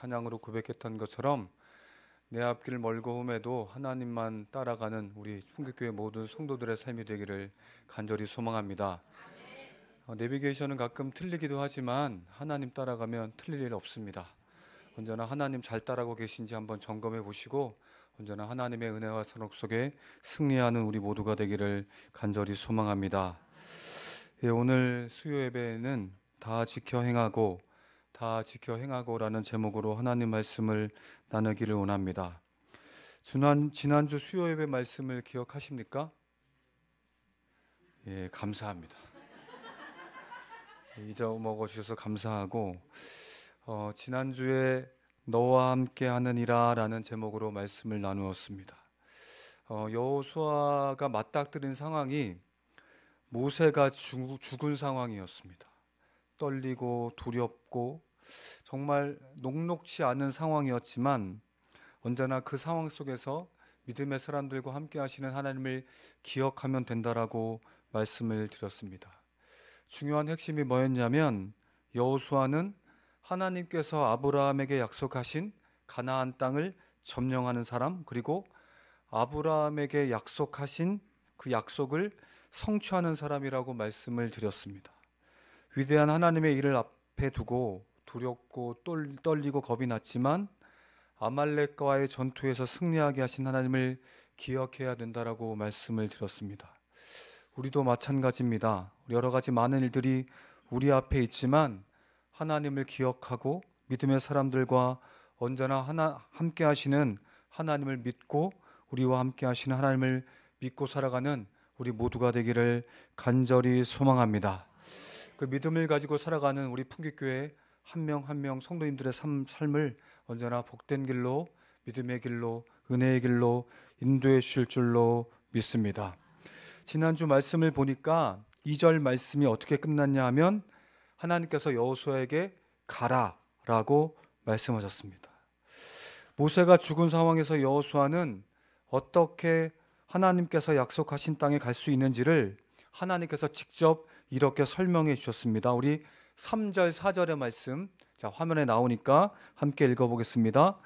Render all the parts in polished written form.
찬양으로 고백했던 것처럼 내 앞길 멀고 험해도 하나님만 따라가는 우리 풍교교회 모든 성도들의 삶이 되기를 간절히 소망합니다. 내비게이션은 가끔 틀리기도 하지만 하나님 따라가면 틀릴 일 없습니다. 언제나 하나님 잘 따라가고 계신지 한번 점검해 보시고 언제나 하나님의 은혜와 선악 속에 승리하는 우리 모두가 되기를 간절히 소망합니다. 오늘 수요 예배는 다 지켜 행하고라는 제목으로 하나님 말씀을 나누기를 원합니다. 지난주 수요 예배 말씀을 기억하십니까? 예, 감사합니다. 잊어먹어 주셔서 감사하고 지난주에 너와 함께 하느니라 라는 제목으로 말씀을 나누었습니다. 여호수아가 맞닥뜨린 상황이 모세가 죽은 상황이었습니다. 떨리고 두렵고 정말 녹록치 않은 상황이었지만 언제나 그 상황 속에서 믿음의 사람들과 함께 하시는 하나님을 기억하면 된다라고 말씀을 드렸습니다. 중요한 핵심이 뭐였냐면 여호수아는 하나님께서 아브라함에게 약속하신 가나안 땅을 점령하는 사람, 그리고 아브라함에게 약속하신 그 약속을 성취하는 사람이라고 말씀을 드렸습니다. 위대한 하나님의 일을 앞에 두고 두렵고 떨리고 겁이 났지만 아말렉과의 전투에서 승리하게 하신 하나님을 기억해야 된다라고 말씀을 드렸습니다. 우리도 마찬가지입니다. 여러 가지 많은 일들이 우리 앞에 있지만 하나님을 기억하고 믿음의 사람들과 언제나 함께 하시는 하나님을 믿고 우리와 함께 하시는 하나님을 믿고 살아가는 우리 모두가 되기를 간절히 소망합니다. 그 믿음을 가지고 살아가는 우리 풍기교회 한 명 한 명 성도님들의 삶을 언제나 복된 길로, 믿음의 길로, 은혜의 길로 인도해 주실 줄로 믿습니다. 지난주 말씀을 보니까 2절 말씀이 어떻게 끝났냐 하면 하나님께서 여호수아에게 가라라고 말씀하셨습니다. 모세가 죽은 상황에서 여호수아는 어떻게 하나님께서 약속하신 땅에 갈 수 있는지를 하나님께서 직접 이렇게 설명해 주셨습니다. 우리 3절 4절의 말씀 화면에 나오니까 함께 읽어보겠습니다.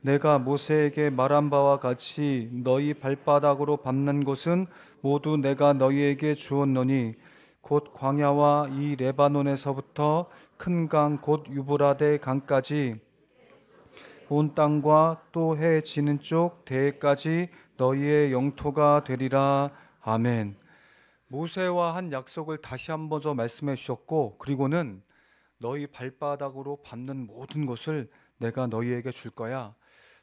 내가 모세에게 말한 바와 같이 너희 발바닥으로 밟는 곳은 모두 내가 너희에게 주었노니 곧 광야와 이 레바논에서부터 큰 강 곧 유브라데 강까지 온 땅과 또 해 지는 쪽 대해까지 너희의 영토가 되리라. 아멘. 모세와 한 약속을 다시 한 번 더 말씀해 주셨고, 그리고는 너희 발바닥으로 밟는 모든 것을 내가 너희에게 줄 거야.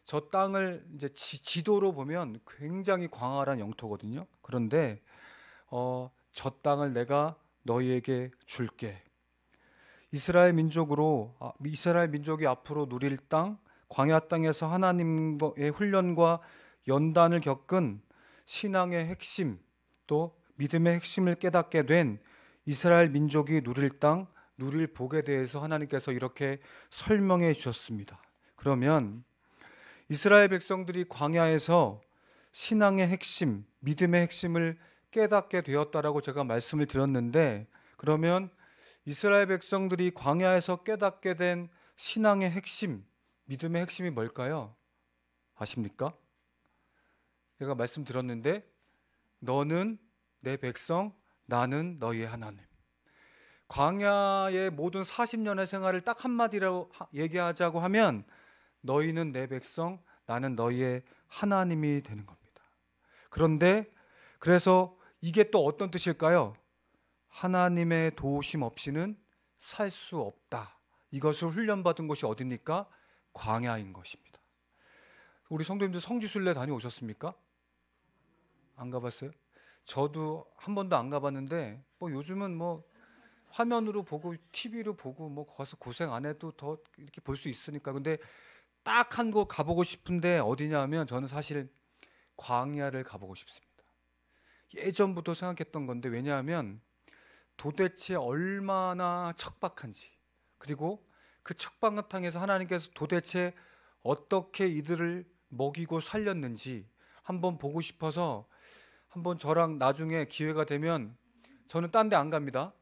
저 땅을 이제 지도로 보면 굉장히 광활한 영토거든요. 그런데 저 땅을 내가 너희에게 줄게. 이스라엘 민족이 앞으로 누릴 땅, 광야 땅에서 하나님의 훈련과 연단을 겪은 신앙의 핵심, 또 믿음의 핵심을 깨닫게 된 이스라엘 민족이 누릴 땅, 누릴 복에 대해서 하나님께서 이렇게 설명해 주셨습니다. 그러면 이스라엘 백성들이 광야에서 신앙의 핵심, 믿음의 핵심을 깨닫게 되었다라고 제가 말씀을 드렸는데, 그러면 이스라엘 백성들이 광야에서 깨닫게 된 신앙의 핵심, 믿음의 핵심이 뭘까요? 아십니까? 제가 말씀드렸는데 너는 내 백성, 나는 너희의 하나님. 광야의 모든 40년의 생활을 딱 한마디로 얘기하자고 하면 너희는 내 백성, 나는 너희의 하나님이 되는 겁니다. 그래서 이게 또 어떤 뜻일까요? 하나님의 도우심 없이는 살 수 없다. 이것을 훈련받은 곳이 어디입니까? 광야인 것입니다. 우리 성도님들 성지순례 다녀오셨습니까? 안 가봤어요? 저도 한 번도 안 가봤는데 요즘은 화면으로 보고 TV로 보고 거기서 고생 안 해도 더 이렇게 볼 수 있으니까. 근데 딱 한 곳 가보고 싶은데 어디냐 하면 저는 사실 광야를 가보고 싶습니다. 예전부터 생각했던 건데, 왜냐하면 도대체 얼마나 척박한지, 그리고 그 척박한 땅에서 하나님께서 도대체 어떻게 이들을 먹이고 살렸는지 한번 보고 싶어서 한번 저랑 나중에 기회가 되면, 저는 딴 데 안 갑니다.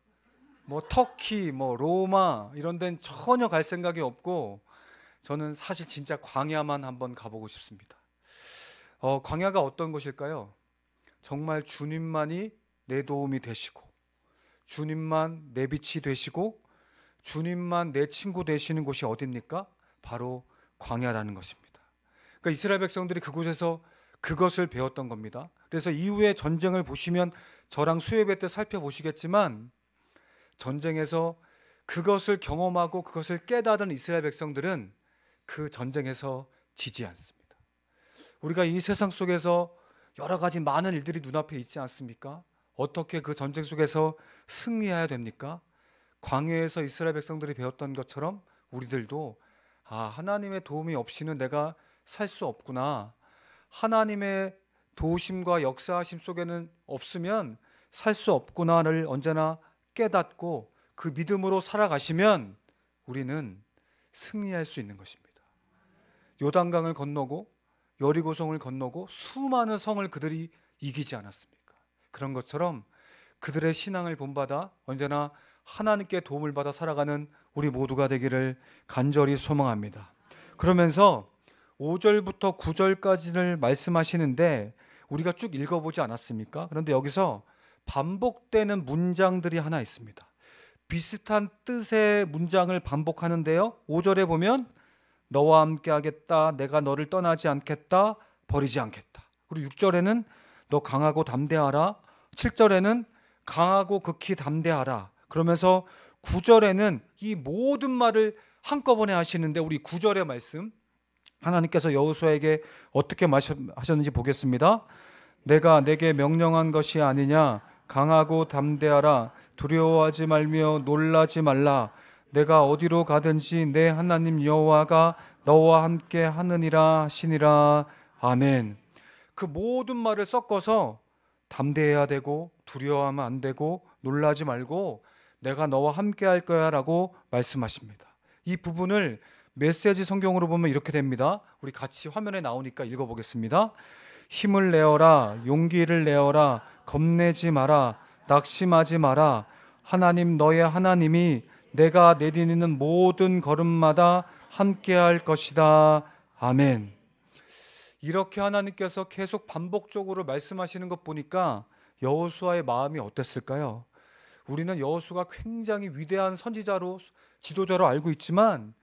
터키, 로마 이런 데는 전혀 갈 생각이 없고 저는 사실 진짜 광야만 한번 가보고 싶습니다. 광야가 어떤 곳일까요? 정말 주님만이 내 도움이 되시고, 주님만 내 빛이 되시고, 주님만 내 친구 되시는 곳이 어딥니까? 바로 광야라는 것입니다. 그러니까 이스라엘 백성들이 그곳에서 그것을 배웠던 겁니다. 그래서 이후에 전쟁을 보시면 저랑 수예배 때 살펴보시겠지만, 전쟁에서 그것을 경험하고 그것을 깨달은 이스라엘 백성들은 그 전쟁에서 지지 않습니다. 우리가 이 세상 속에서 여러 가지 많은 일들이 눈앞에 있지 않습니까? 어떻게 그 전쟁 속에서 승리해야 됩니까? 광야에서 이스라엘 백성들이 배웠던 것처럼 우리들도 하나님의 도움이 없이는 내가 살 수 없구나. 하나님의 도우심과 역사하심 속에는 없으면 살 수 없구나를 언제나 깨닫고 그 믿음으로 살아가시면 우리는 승리할 수 있는 것입니다. 요단강을 건너고 여리고성을 건너고 수많은 성을 그들이 이기지 않았습니까? 그런 것처럼 그들의 신앙을 본받아 언제나 하나님께 도움을 받아 살아가는 우리 모두가 되기를 간절히 소망합니다. 그러면서 5절부터 9절까지를 말씀하시는데 우리가 쭉 읽어보지 않았습니까? 그런데 여기서 반복되는 문장들이 하나 있습니다. 비슷한 뜻의 문장을 반복하는데요. 5절에 보면 너와 함께 하겠다, 내가 너를 떠나지 않겠다, 버리지 않겠다. 그리고 6절에는 너 강하고 담대하라, 7절에는 강하고 극히 담대하라. 그러면서 9절에는 이 모든 말을 한꺼번에 하시는데 우리 9절의 말씀 하나님께서 여호수아에게 어떻게 하셨는지 보겠습니다. 내가 내게 명령한 것이 아니냐, 강하고 담대하라, 두려워하지 말며 놀라지 말라. 내가 어디로 가든지 내 하나님 여호와가 너와 함께 하느니라 하시니라. 아멘. 그 모든 말을 섞어서 담대해야 되고 두려워하면 안 되고 놀라지 말고 내가 너와 함께 할 거야 라고 말씀하십니다. 이 부분을 메시지 성경으로 보면 이렇게 됩니다. 우리 같이 화면에 나오니까 읽어보겠습니다. 힘을 내어라, 용기를 내어라, 겁내지 마라, 낙심하지 마라. 하나님 너의 하나님이 내가 내디디는 모든 걸음마다 함께할 것이다. 아멘. 이렇게 하나님께서 계속 반복적으로 말씀하시는 것 보니까 여호수아의 마음이 어땠을까요? 우리는 여호수아가 굉장히 위대한 선지자로 지도자로 알고 있지만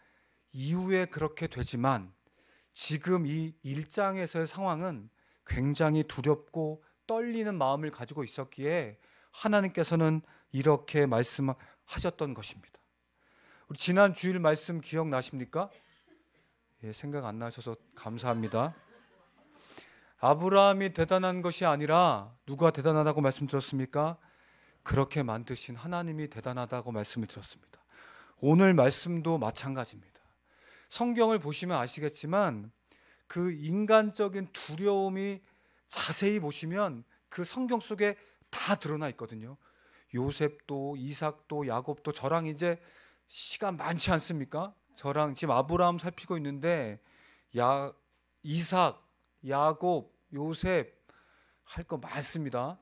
이후에 그렇게 되지만 지금 이 1장에서의 상황은 굉장히 두렵고 떨리는 마음을 가지고 있었기에 하나님께서는 이렇게 말씀하셨던 것입니다. 우리 지난 주일 말씀 기억나십니까? 생각 안 나셔서 감사합니다. 아브라함이 대단한 것이 아니라 누가 대단하다고 말씀드렸습니까? 그렇게 만드신 하나님이 대단하다고 말씀을 드렸습니다. 오늘 말씀도 마찬가지입니다. 성경을 보시면 아시겠지만 그 인간적인 두려움이 자세히 보시면 그 성경 속에 다 드러나 있거든요. 요셉도 이삭도 야곱도 저랑 이제 시간 많지 않습니까? 저랑 지금 아브라함 살피고 있는데 이삭, 야곱, 요셉 할 거 많습니다.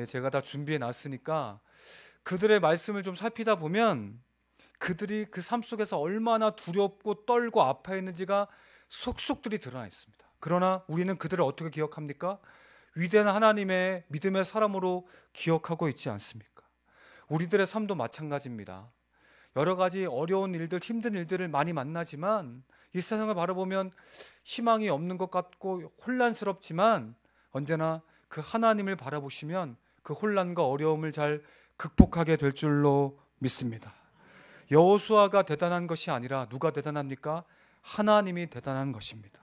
제가 다 준비해 놨으니까 그들의 말씀을 좀 살피다 보면 그들이 그 삶 속에서 얼마나 두렵고 떨고 아파했는지가 속속들이 드러나 있습니다. 그러나 우리는 그들을 어떻게 기억합니까? 위대한 하나님의 믿음의 사람으로 기억하고 있지 않습니까? 우리들의 삶도 마찬가지입니다. 여러 가지 어려운 일들, 힘든 일들을 많이 만나지만 이 세상을 바라보면 희망이 없는 것 같고 혼란스럽지만 언제나 그 하나님을 바라보시면 그 혼란과 어려움을 잘 극복하게 될 줄로 믿습니다. 여호수아가 대단한 것이 아니라 누가 대단합니까? 하나님이 대단한 것입니다.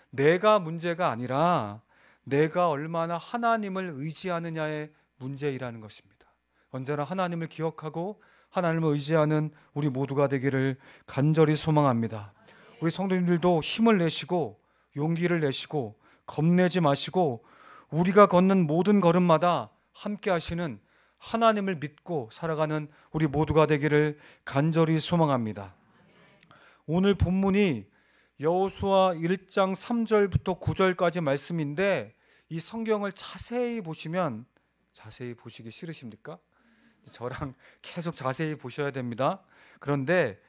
내가 문제가 아니라 내가 얼마나 하나님을 의지하느냐의 문제이라는 것입니다. 언제나 하나님을 기억하고 하나님을 의지하는 우리 모두가 되기를 간절히 소망합니다. 우리 성도님들도 힘을 내시고 용기를 내시고 겁내지 마시고 우리가 걷는 모든 걸음마다 함께 하시는 하나님을 믿고 살아가는 우리 모두가 되기를 간절히 소망합니다. 오늘 본문이 여호수아 1장 3절부터 9절까지 말씀인데 이 성경을 자세히 보시면 자세히 보시기 싫으십니까? 저랑 계속 자세히 보셔야 됩니다. 그런데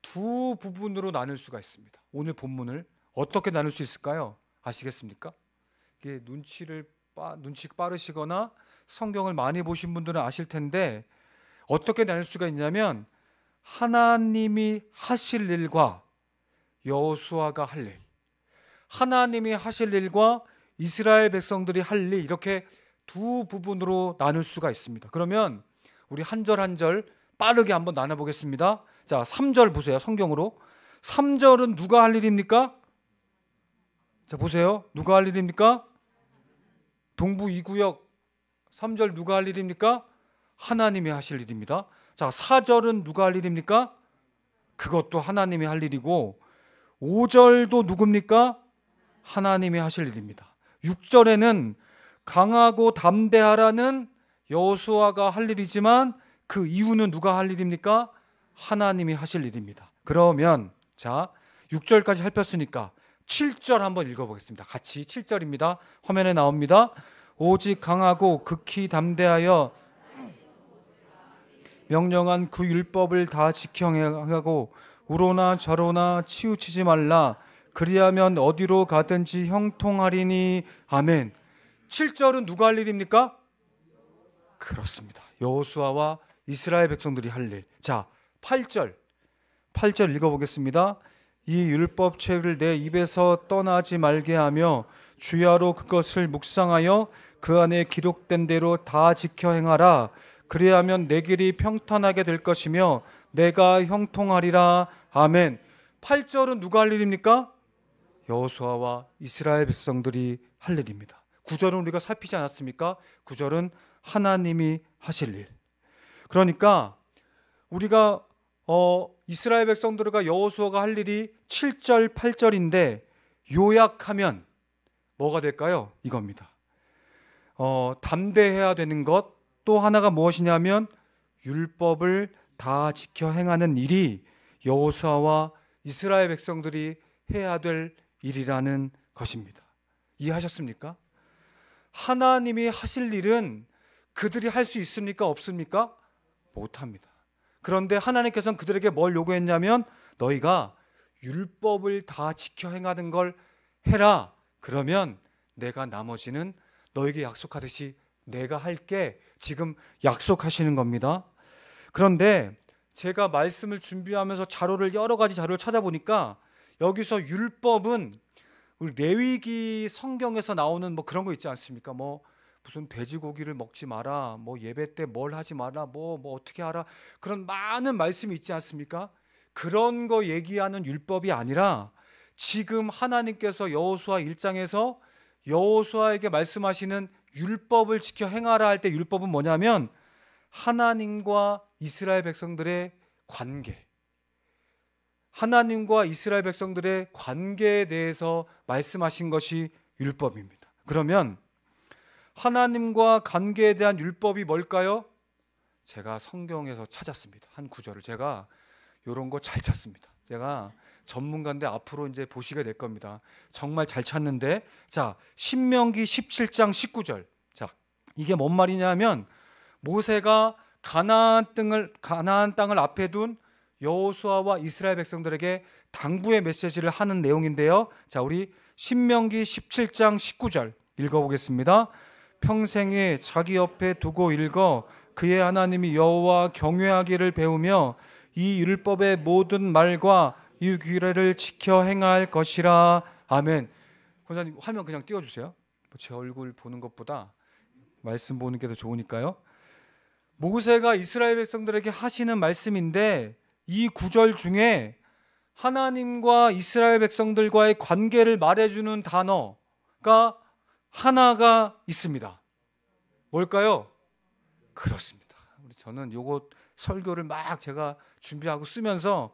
두 부분으로 나눌 수가 있습니다. 오늘 본문을 어떻게 나눌 수 있을까요? 아시겠습니까? 이게 눈치 빠르시거나 성경을 많이 보신 분들은 아실 텐데, 어떻게 나눌 수가 있냐면 하나님이 하실 일과 여호수아가 할 일, 하나님이 하실 일과 이스라엘 백성들이 할 일, 이렇게 두 부분으로 나눌 수가 있습니다. 그러면 우리 한 절 한 절 빠르게 한번 나눠보겠습니다. 자, 3절 보세요. 성경으로 3절은 누가 할 일입니까? 자, 보세요. 누가 할 일입니까? 동부 2구역 3절 누가 할 일입니까? 하나님이 하실 일입니다. 자, 4절은 누가 할 일입니까? 그것도 하나님이 할 일이고, 5절도 누굽니까? 하나님이 하실 일입니다. 6절에는 강하고 담대하라는 여호수아가 할 일이지만 그 이유는 누가 할 일입니까? 하나님이 하실 일입니다. 그러면 자, 6절까지 살폈으니까 7절 한번 읽어보겠습니다. 같이 7절입니다. 화면에 나옵니다. 오직 강하고 극히 담대하여 명령한 그 율법을 다 지켜 행하고 우로나 저로나 치우치지 말라. 그리하면 어디로 가든지 형통하리니. 아멘. 7절은 누가 할 일입니까? 그렇습니다. 여호수아와 이스라엘 백성들이 할 일. 자, 8절 읽어보겠습니다. 이 율법책을 내 입에서 떠나지 말게 하며 주야로 그것을 묵상하여 그 안에 기록된 대로 다 지켜 행하라. 그리하면 내 길이 평탄하게 될 것이며 내가 형통하리라. 아멘. 8절은 누가 할 일입니까? 여호수아와 이스라엘 백성들이 할 일입니다. 9절은 우리가 살피지 않았습니까? 9절은 하나님이 하실 일. 그러니까 우리가 이스라엘 백성들과 여호수아가 할 일이 7절, 8절인데 요약하면 뭐가 될까요? 이겁니다. 담대해야 되는 것, 또 하나가 무엇이냐면 율법을 다 지켜 행하는 일이 여호수아와 이스라엘 백성들이 해야 될 일이라는 것입니다. 이해하셨습니까? 하나님이 하실 일은 그들이 할 수 있습니까? 없습니까? 못합니다. 그런데 하나님께서는 그들에게 뭘 요구했냐면 너희가 율법을 다 지켜 행하는 걸 해라. 그러면 내가 나머지는 너에게 약속하듯이 내가 할게. 지금 약속하시는 겁니다. 그런데 제가 말씀을 준비하면서 여러 가지 자료를 찾아보니까 여기서 율법은 우리 레위기 성경에서 나오는 뭐 그런 거 있지 않습니까? 뭐 무슨 돼지고기를 먹지 마라, 뭐 예배 때 뭘 하지 마라, 뭐 어떻게 하라, 그런 많은 말씀이 있지 않습니까? 그런 거 얘기하는 율법이 아니라 지금 하나님께서 여호수아 1장에서 여호수아에게 말씀하시는 율법을 지켜 행하라 할 때 율법은 뭐냐면 하나님과 이스라엘 백성들의 관계, 하나님과 이스라엘 백성들의 관계에 대해서 말씀하신 것이 율법입니다. 그러면 하나님과 관계에 대한 율법이 뭘까요? 제가 성경에서 찾았습니다. 한 구절을 제가 이런 거 잘 찾습니다. 제가 전문가인데 앞으로 이제 보시게 될 겁니다. 정말 잘 찾는데, 자, 신명기 17장 19절. 자, 이게 뭔 말이냐면 모세가 가나안 땅을 앞에 둔 여호수아와 이스라엘 백성들에게 당부의 메시지를 하는 내용인데요. 자, 우리 신명기 17장 19절 읽어보겠습니다. 평생에 자기 옆에 두고 읽어 그의 하나님이 여호와 경외하기를 배우며 이 율법의 모든 말과 이 규례를 지켜 행할 것이라. 아멘. 권사님 화면 그냥 띄워주세요. 제 얼굴 보는 것보다 말씀 보는 게 더 좋으니까요. 모세가 이스라엘 백성들에게 하시는 말씀인데 이 구절 중에 하나님과 이스라엘 백성들과의 관계를 말해주는 단어가 하나가 있습니다. 뭘까요? 그렇습니다. 저는 요거 설교를 막 제가 준비하고 쓰면서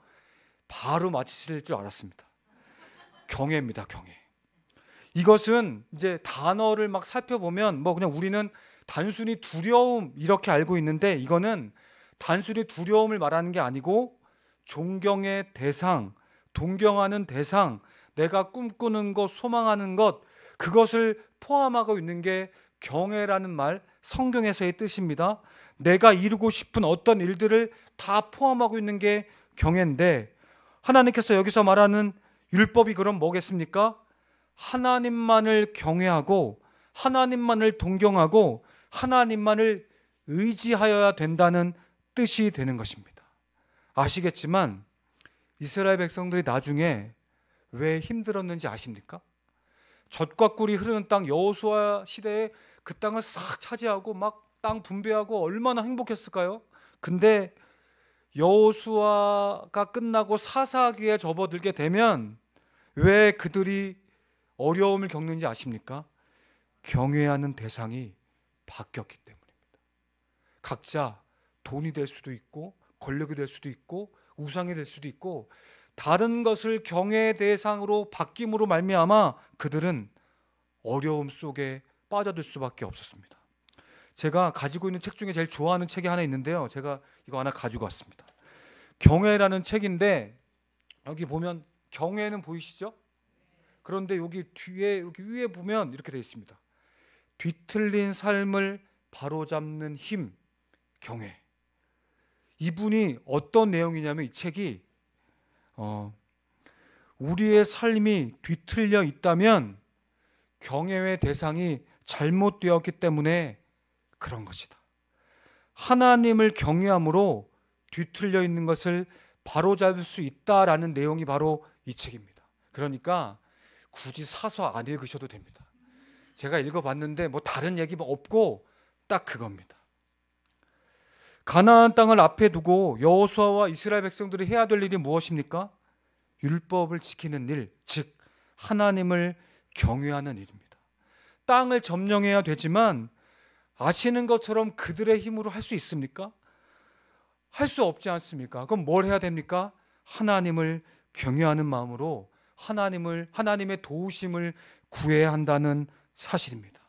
바로 마치실 줄 알았습니다. 경외입니다. 경외. 이것은 이제 단어를 막 살펴보면 뭐 그냥 우리는 단순히 두려움 이렇게 알고 있는데 이거는 단순히 두려움을 말하는 게 아니고 존경의 대상, 동경하는 대상, 내가 꿈꾸는 것, 소망하는 것, 그것을 포함하고 있는 게 경외라는 말, 성경에서의 뜻입니다. 내가 이루고 싶은 어떤 일들을 다 포함하고 있는 게 경외인데 하나님께서 여기서 말하는 율법이 그럼 뭐겠습니까? 하나님만을 경외하고 하나님만을 동경하고 하나님만을 의지하여야 된다는 뜻이 되는 것입니다. 아시겠지만 이스라엘 백성들이 나중에 왜 힘들었는지 아십니까? 젖과 꿀이 흐르는 땅 여호수아 시대에 그 땅을 싹 차지하고 막 땅 분배하고 얼마나 행복했을까요? 근데 여호수아가 끝나고 사사기에 접어들게 되면 왜 그들이 어려움을 겪는지 아십니까? 경외하는 대상이 바뀌었기 때문입니다. 각자 돈이 될 수도 있고 권력이 될 수도 있고 우상이 될 수도 있고 다른 것을 경외의 대상으로 바뀜으로 말미암아 그들은 어려움 속에 빠져들 수밖에 없었습니다. 제가 가지고 있는 책 중에 제일 좋아하는 책이 하나 있는데요. 제가 이거 하나 가지고 왔습니다. 경외라는 책인데 여기 보면 경외는 보이시죠? 그런데 여기 뒤에 여기 위에 보면 이렇게 되어 있습니다. 뒤틀린 삶을 바로잡는 힘, 경외. 이분이 어떤 내용이냐면 이 책이 우리의 삶이 뒤틀려 있다면 경외의 대상이 잘못되었기 때문에 그런 것이다. 하나님을 경외함으로 뒤틀려 있는 것을 바로잡을 수 있다라는 내용이 바로 이 책입니다. 그러니까 굳이 사서 안 읽으셔도 됩니다. 제가 읽어봤는데 뭐 다른 얘기 없고 딱 그겁니다. 가나안 땅을 앞에 두고 여호수아와 이스라엘 백성들이 해야 될 일이 무엇입니까? 율법을 지키는 일, 즉 하나님을 경외하는 일입니다. 땅을 점령해야 되지만 아시는 것처럼 그들의 힘으로 할 수 있습니까? 할 수 없지 않습니까? 그럼 뭘 해야 됩니까? 하나님을 경외하는 마음으로 하나님의 도우심을 구해야 한다는 사실입니다.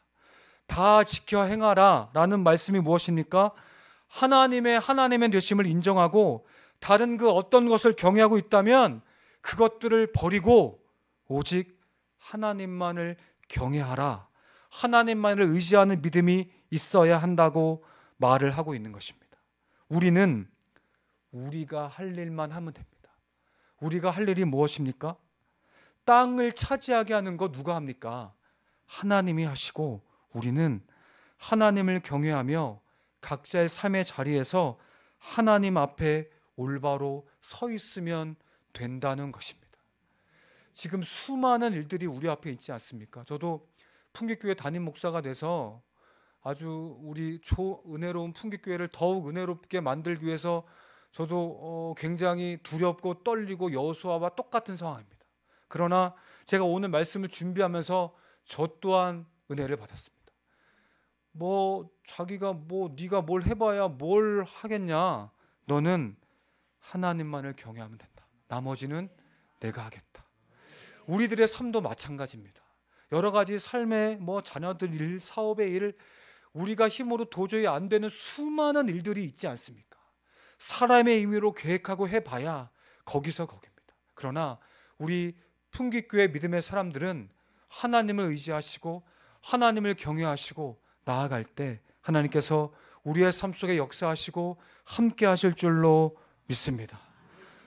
다 지켜 행하라 라는 말씀이 무엇입니까? 하나님의 되심을 인정하고 다른 그 어떤 것을 경외하고 있다면 그것들을 버리고 오직 하나님만을 경외하라, 하나님만을 의지하는 믿음이 있어야 한다고 말을 하고 있는 것입니다. 우리는 우리가 할 일만 하면 됩니다. 우리가 할 일이 무엇입니까? 땅을 차지하게 하는 거 누가 합니까? 하나님이 하시고 우리는 하나님을 경외하며 각자의 삶의 자리에서 하나님 앞에 올바로 서 있으면 된다는 것입니다. 지금 수많은 일들이 우리 앞에 있지 않습니까? 저도 풍기교회 담임 목사가 돼서 아주 우리 은혜로운 풍기교회를 더욱 은혜롭게 만들기 위해서 저도 굉장히 두렵고 떨리고 여호수아와 똑같은 상황입니다. 그러나 제가 오늘 말씀을 준비하면서 저 또한 은혜를 받았습니다. 자기가 네가 뭘 해봐야 뭘 하겠냐? 너는 하나님만을 경외하면 된다. 나머지는 내가 하겠다. 우리들의 삶도 마찬가지입니다. 여러 가지 삶의 자녀들 일, 사업의 일, 우리가 힘으로 도저히 안 되는 수많은 일들이 있지 않습니까? 사람의 임의로 계획하고 해봐야 거기서 거기입니다. 그러나 우리 풍기교회 믿음의 사람들은 하나님을 의지하시고 하나님을 경외하시고 나아갈 때 하나님께서 우리의 삶 속에 역사하시고 함께 하실 줄로 믿습니다.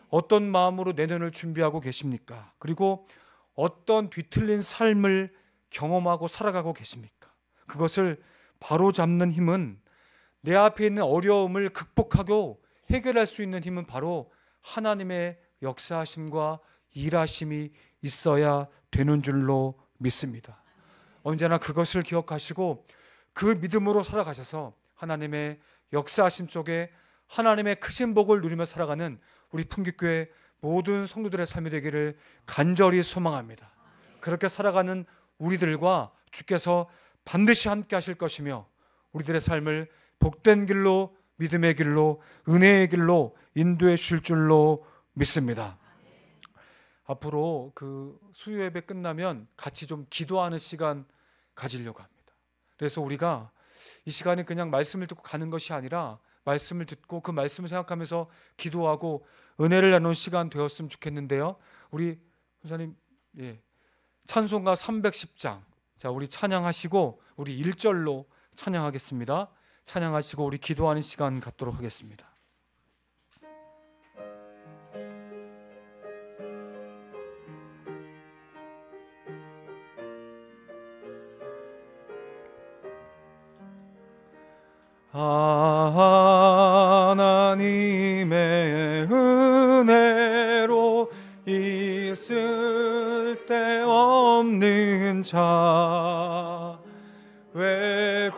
어떤 마음으로 내년을 준비하고 계십니까? 그리고 어떤 뒤틀린 삶을 경험하고 살아가고 계십니까? 그것을 바로잡는 힘은, 내 앞에 있는 어려움을 극복하고 해결할 수 있는 힘은 바로 하나님의 역사하심과 일하심이 있어야 되는 줄로 믿습니다. 언제나 그것을 기억하시고 그 믿음으로 살아가셔서 하나님의 역사하심 속에 하나님의 크신 복을 누리며 살아가는 우리 풍기교회 모든 성도들의 삶이 되기를 간절히 소망합니다. 그렇게 살아가는 우리들과 주께서 반드시 함께 하실 것이며 우리들의 삶을 복된 길로, 믿음의 길로, 은혜의 길로 인도해 주실 줄로 믿습니다. 앞으로 그 수요 예배 끝나면 같이 좀 기도하는 시간 가지려고 합니다. 그래서 우리가 이 시간에 그냥 말씀을 듣고 가는 것이 아니라 말씀을 듣고 그 말씀을 생각하면서 기도하고 은혜를 나누는 시간 되었으면 좋겠는데요. 우리 선생님, 찬송가 310장, 자, 우리 찬양하시고 우리 1절로 찬양하겠습니다. 찬양하시고 우리 기도하는 시간 갖도록 하겠습니다. 하나님의 은혜로 있을 데 없는 자 왜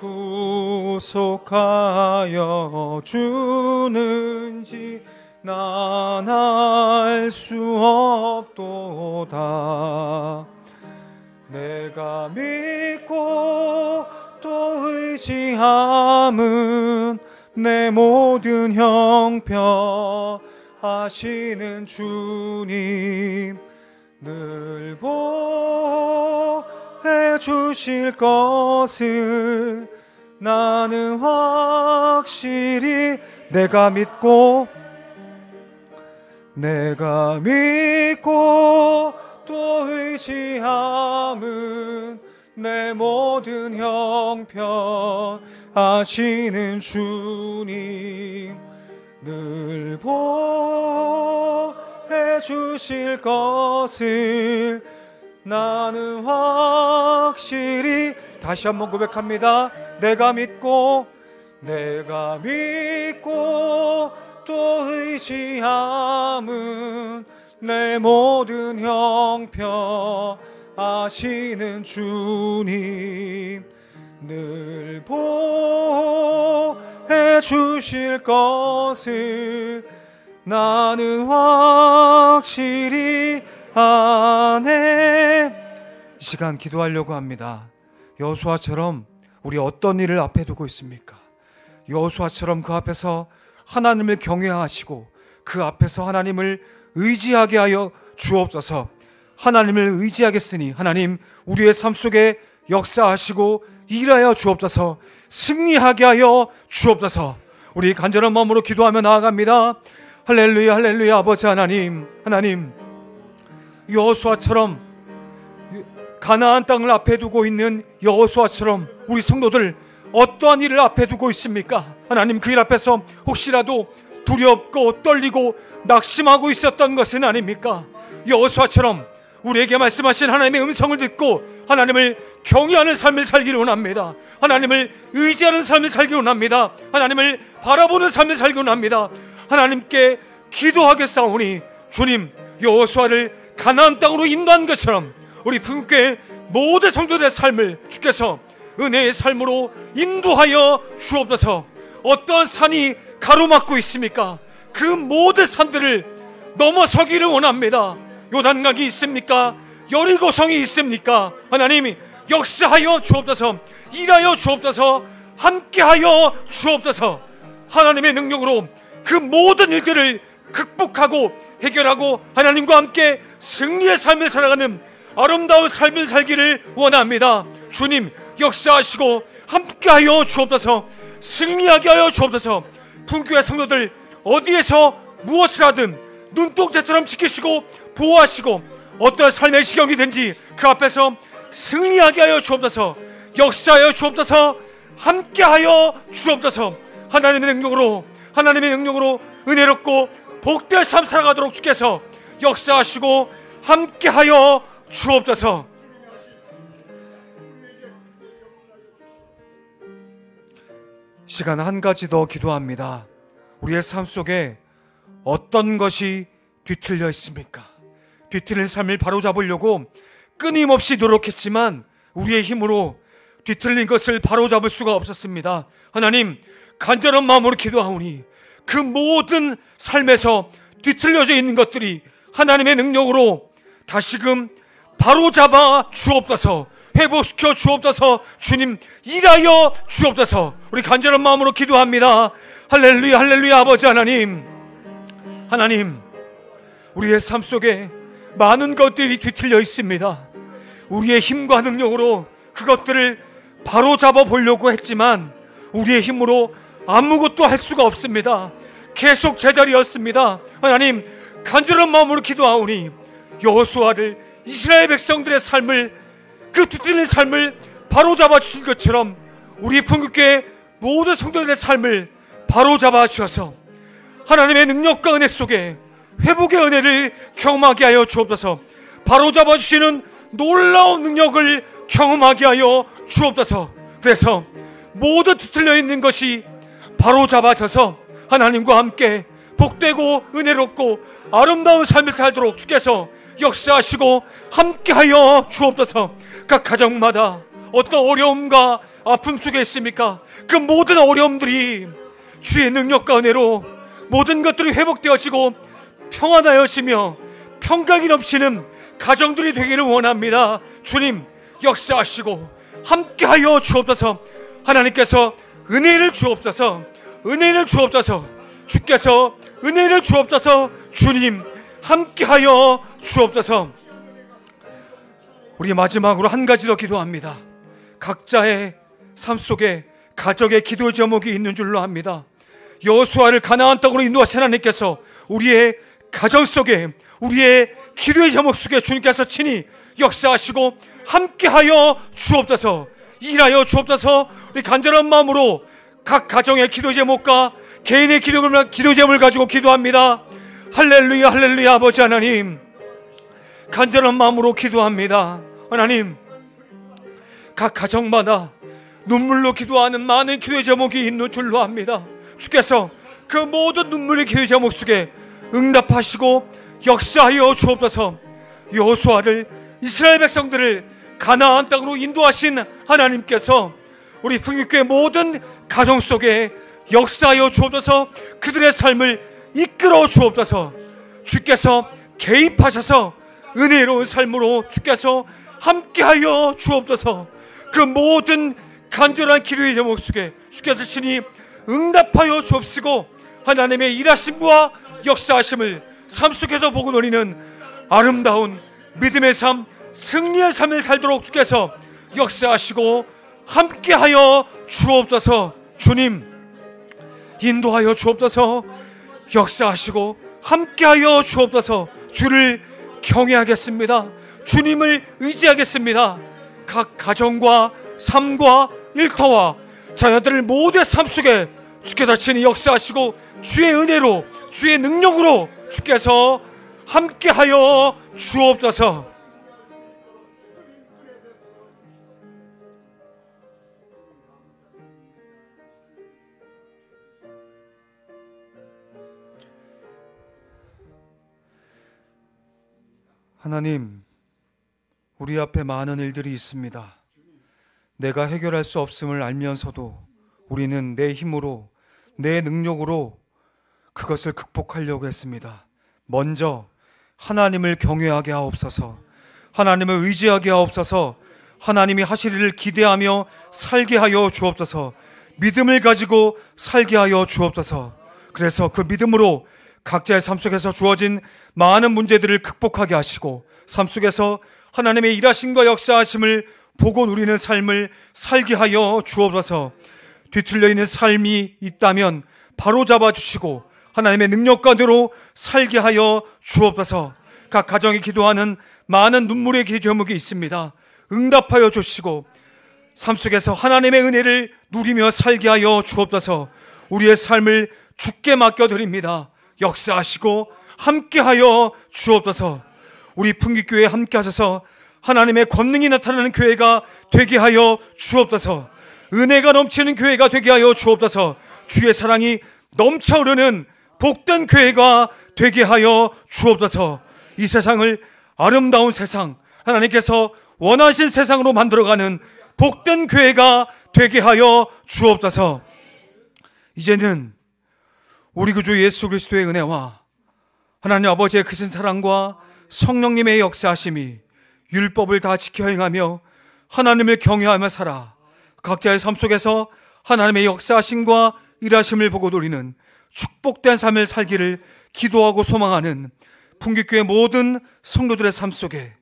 구속하여 주는지 난 알 수 없도다. 내가 믿고 또 의지함은 내 모든 형편 아시는 주님 늘 보해 주실 것을 나는 확실히 내가 믿고 또 의지함은 내 모든 형편 아시는 주님 늘 보해 주실 것을 나는 확실히 다시 한번 고백합니다. 내가 믿고 또 의지함은 내 모든 형편 아시는 주님 늘 보해 주실 것을 나는 확실히 아네. 이 시간 기도하려고 합니다. 여호수아처럼 우리 어떤 일을 앞에 두고 있습니까? 여호수아처럼 그 앞에서 하나님을 경외하시고 그 앞에서 하나님을 의지하게 하여 주옵소서. 하나님을 의지하겠으니 하나님 우리의 삶 속에 역사하시고 일하여 주옵소서. 승리하게 하여 주옵소서. 우리 간절한 마음으로 기도하며 나아갑니다. 할렐루야 할렐루야. 아버지 하나님 여호수아처럼 가나안 땅을 앞에 두고 있는 여호수아처럼 우리 성도들 어떠한 일을 앞에 두고 있습니까? 하나님 그 일 앞에서 혹시라도 두렵고 떨리고 낙심하고 있었던 것은 아닙니까? 여호수아처럼 우리에게 말씀하신 하나님의 음성을 듣고 하나님을 경외하는 삶을 살기를 원합니다. 하나님을 의지하는 삶을 살기를 원합니다. 하나님을 바라보는 삶을 살기를 원합니다. 하나님께 기도하겠사오니 주님 여호수아를 가나안 땅으로 인도한 것처럼 우리 풍교의 모든 성도들의 삶을 주께서 은혜의 삶으로 인도하여 주옵소서. 어떤 산이 가로막고 있습니까? 그 모든 산들을 넘어서기를 원합니다. 요단강이 있습니까? 여리고성이 있습니까? 하나님이 역사하여 주옵소서. 일하여 주옵소서. 함께하여 주옵소서. 하나님의 능력으로 그 모든 일들을 극복하고 해결하고 하나님과 함께 승리의 삶을 살아가는 아름다운 삶을 살기를 원합니다. 주님 역사하시고 함께하여 주옵소서. 승리하게 하여 주옵소서. 풍교의 성도들 어디에서 무엇을 하든 눈동자처럼 지키시고 보호하시고 어떤 삶의 시경이든지 그 앞에서 승리하게 하여 주옵소서. 역사하여 주옵소서. 함께하여 주옵소서. 하나님의 능력으로 은혜롭고 복된 삶 살아가도록 주께서 역사하시고 함께하여 주옵소서. 시간 한 가지 더 기도합니다. 우리의 삶 속에 어떤 것이 뒤틀려 있습니까? 뒤틀린 삶을 바로잡으려고 끊임없이 노력했지만 우리의 힘으로 뒤틀린 것을 바로잡을 수가 없었습니다. 하나님 간절한 마음으로 기도하오니 그 모든 삶에서 뒤틀려져 있는 것들이 하나님의 능력으로 다시금 바로잡아 주옵소서. 회복시켜 주옵소서. 주님 일하여 주옵소서. 우리 간절한 마음으로 기도합니다. 할렐루야 할렐루야. 아버지 하나님 우리의 삶 속에 많은 것들이 뒤틀려 있습니다. 우리의 힘과 능력으로 그것들을 바로잡아 보려고 했지만 우리의 힘으로 아무것도 할 수가 없습니다. 계속 제자리였습니다. 하나님 간절한 마음으로 기도하오니 여호수아를 이스라엘 백성들의 삶을 그 뒤틀린 삶을 바로잡아 주신 것처럼 우리 풍국교회 모든 성도들의 삶을 바로잡아 주셔서 하나님의 능력과 은혜 속에 회복의 은혜를 경험하게 하여 주옵소서. 바로잡아 주시는 놀라운 능력을 경험하게 하여 주옵소서. 그래서 모두 뒤틀려 있는 것이 바로 잡아져서 하나님과 함께 복되고 은혜롭고 아름다운 삶을 살도록 주께서 역사하시고 함께하여 주옵소서. 각 가정마다 어떤 어려움과 아픔 속에 있습니까? 그 모든 어려움들이 주의 능력과 은혜로 모든 것들이 회복되어지고 평안하여지며 평강이 넘치는 가정들이 되기를 원합니다. 주님 역사하시고 함께하여 주옵소서. 하나님께서 은혜를 주옵소서. 은혜를 주옵소서. 주께서 은혜를 주옵소서. 주님 함께하여 주옵소서. 우리 마지막으로 한 가지 더 기도합니다. 각자의 삶 속에 가정의 기도 제목이 있는 줄로 압니다. 여호수아를 가나안 땅으로 인도하신 하나님께서 우리의 가정 속에, 우리의 기도의 제목 속에 주님께서 친히 역사하시고 함께하여 주옵소서. 일하여 주옵소서. 우리 간절한 마음으로 각 가정의 기도 제목과 개인의 기도 제목을 가지고 기도합니다. 할렐루야 할렐루야. 아버지 하나님, 간절한 마음으로 기도합니다. 하나님, 각 가정마다 눈물로 기도하는 많은 기도의 제목이 있는 줄로 압니다. 주께서 그 모든 눈물의 기도의 제목 속에 응답하시고 역사하여 주옵소서. 여호수아를, 이스라엘 백성들을 가나안 땅으로 인도하신 하나님께서 우리 풍육교회 모든 가정 속에 역사하여 주옵소서. 그들의 삶을 이끌어 주옵소서. 주께서 개입하셔서 은혜로운 삶으로 주께서 함께하여 주옵소서. 그 모든 간절한 기도의 제목 속에 주께서 친히 응답하여 주옵시고 하나님의 일하심과 역사하심을 삶 속에서 보고 노리는 아름다운 믿음의 삶, 승리의 삶을 살도록 주께서 역사하시고 함께하여 주옵소서. 주님 인도하여 주옵소서. 역사하시고 함께하여 주옵소서. 주를 경외하겠습니다. 주님을 의지하겠습니다. 각 가정과 삶과 일터와 자녀들을 모두의 삶 속에 주께서 친히 역사하시고 주의 은혜로, 주의 능력으로 주께서 함께하여 주옵소서. 하나님, 우리 앞에 많은 일들이 있습니다. 내가 해결할 수 없음을 알면서도 우리는 내 힘으로, 내 능력으로 그것을 극복하려고 했습니다. 먼저 하나님을 경외하게 하옵소서. 하나님을 의지하게 하옵소서. 하나님이 하실 일을 기대하며 살게 하여 주옵소서. 믿음을 가지고 살게 하여 주옵소서. 그래서 그 믿음으로 각자의 삶 속에서 주어진 많은 문제들을 극복하게 하시고 삶 속에서 하나님의 일하심과 역사하심을 보고 누리는 삶을 살게 하여 주옵소서. 뒤틀려 있는 삶이 있다면 바로 잡아주시고 하나님의 능력과 대로 살게 하여 주옵소서. 각 가정이 기도하는 많은 눈물의 기도 제목이 있습니다. 응답하여 주시고 삶 속에서 하나님의 은혜를 누리며 살게 하여 주옵소서. 우리의 삶을 주께 맡겨드립니다. 역사하시고 함께하여 주옵소서. 우리 풍기교회에 함께하셔서 하나님의 권능이 나타나는 교회가 되게 하여 주옵소서. 은혜가 넘치는 교회가 되게 하여 주옵소서. 주의 사랑이 넘쳐흐르는 복된 교회가 되게 하여 주옵소서. 이 세상을 아름다운 세상, 하나님께서 원하신 세상으로 만들어가는 복된 교회가 되게 하여 주옵소서. 이제는 우리 구주 예수 그리스도의 은혜와 하나님 아버지의 크신 사랑과 성령님의 역사하심이 율법을 다 지켜 행하며 하나님을 경외하며 살아 각자의 삶 속에서 하나님의 역사하심과 일하심을 보고 누리는 축복된 삶을 살기를 기도하고 소망하는 풍기교회 모든 성도들의 삶 속에,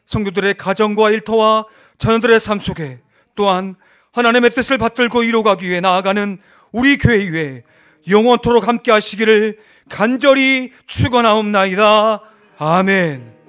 성도들의 가정과 일터와 자녀들의 삶 속에, 또한 하나님의 뜻을 받들고 이루어가기 위해 나아가는 우리 교회 위에 영원토록 함께 하시기를 간절히 축원하옵나이다. 아멘.